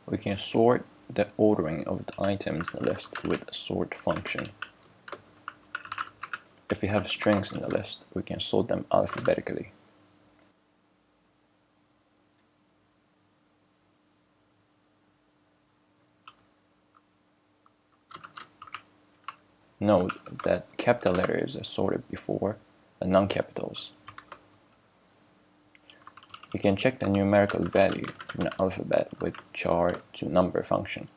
we can sort the ordering of the items in the list with a sort function. If we have strings in the list, we can sort them alphabetically. Note that capital letters are sorted before the non-capitals. You can check the numerical value in the alphabet with char to number function.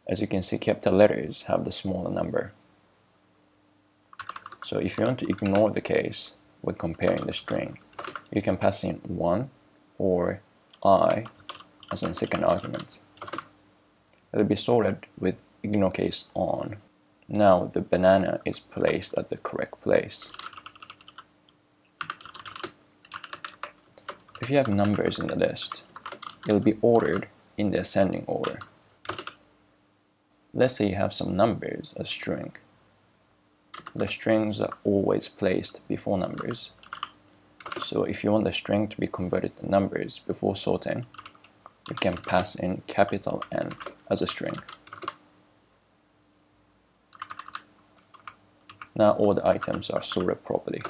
As you can see, capital letters have the smaller number. So if you want to ignore the case when comparing the string, you can pass in 1 or I as a second argument. It will be sorted with ignore case on. Now the banana is placed at the correct place. If you have numbers in the list, it will be ordered in the ascending order. Let's say you have some numbers as string. The strings are always placed before numbers. So if you want the string to be converted to numbers before sorting, you can pass in capital N as a string. Now all the items are sorted properly.